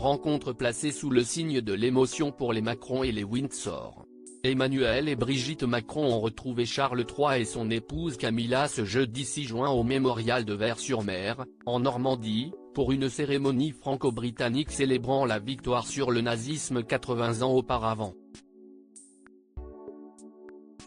rencontre placée sous le signe de l'émotion pour les Macron et les Windsor. Emmanuel et Brigitte Macron ont retrouvé Charles III et son épouse Camilla ce jeudi 6 juin au mémorial de Vers-sur-Mer, en Normandie, pour une cérémonie franco-britannique célébrant la victoire sur le nazisme 80 ans auparavant.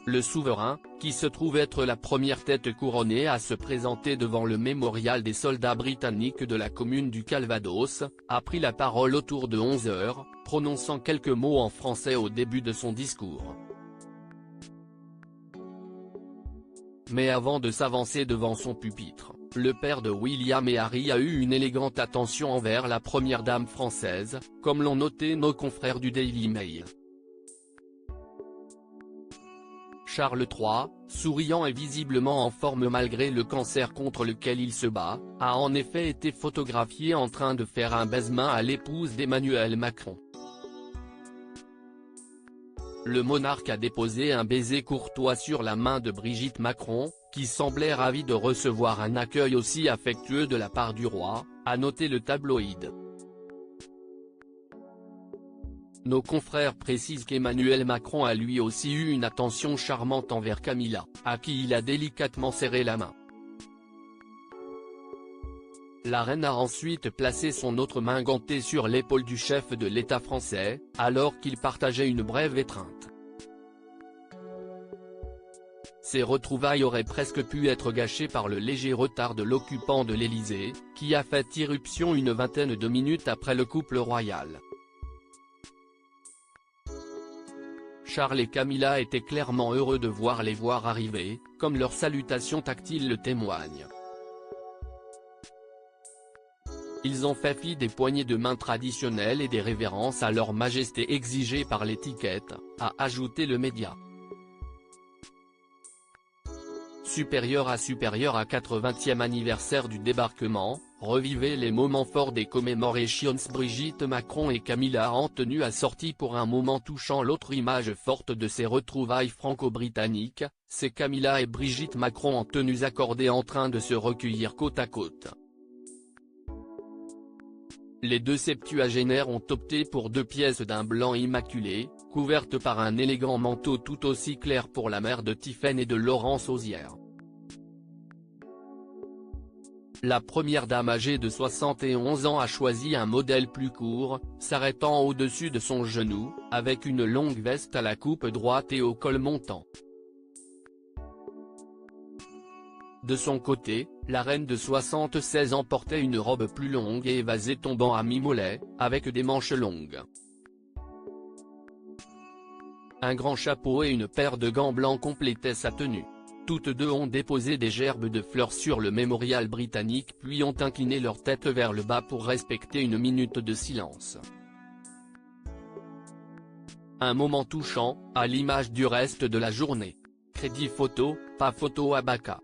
Le souverain, qui se trouve être la première tête couronnée à se présenter devant le mémorial des soldats britanniques de la commune du Calvados, a pris la parole autour de 11 h, prononçant quelques mots en français au début de son discours. Mais avant de s'avancer devant son pupitre, le père de William et Harry a eu une élégante attention envers la première dame française, comme l'ont noté nos confrères du Daily Mail. Charles III, souriant et visiblement en forme malgré le cancer contre lequel il se bat, a en effet été photographié en train de faire un baise-main à l'épouse d'Emmanuel Macron. Le monarque a déposé un baiser courtois sur la main de Brigitte Macron, qui semblait ravie de recevoir un accueil aussi affectueux de la part du roi, a noté le tabloïd. Nos confrères précisent qu'Emmanuel Macron a lui aussi eu une attention charmante envers Camilla, à qui il a délicatement serré la main. La reine a ensuite placé son autre main gantée sur l'épaule du chef de l'État français, alors qu'ils partageaient une brève étreinte. Ces retrouvailles auraient presque pu être gâchées par le léger retard de l'occupant de l'Élysée, qui a fait irruption une vingtaine de minutes après le couple royal. Charles et Camilla étaient clairement heureux de voir les voir arriver, comme leur salutation tactile le témoigne. Ils ont fait fi des poignées de main traditionnelles et des révérences à leur majesté exigées par l'étiquette, a ajouté le média. Supérieur à 80e anniversaire du débarquement, revivez les moments forts des commémorations. Brigitte Macron et Camilla ont tenu à sortir pour un moment touchant. L'autre image forte de ces retrouvailles franco-britanniques, c'est Camilla et Brigitte Macron en tenues accordées en train de se recueillir côte à côte. Les deux septuagénaires ont opté pour deux pièces d'un blanc immaculé, couvertes par un élégant manteau tout aussi clair pour la mère de Tiphaine et de Laurence Auzière. La première dame âgée de 71 ans a choisi un modèle plus court, s'arrêtant au-dessus de son genou, avec une longue veste à la coupe droite et au col montant. De son côté, la reine de 76 ans portait une robe plus longue et évasée tombant à mi-mollet, avec des manches longues. Un grand chapeau et une paire de gants blancs complétaient sa tenue. Toutes deux ont déposé des gerbes de fleurs sur le mémorial britannique puis ont incliné leur tête vers le bas pour respecter une minute de silence. Un moment touchant, à l'image du reste de la journée. Crédit photo, pas photo Abaka.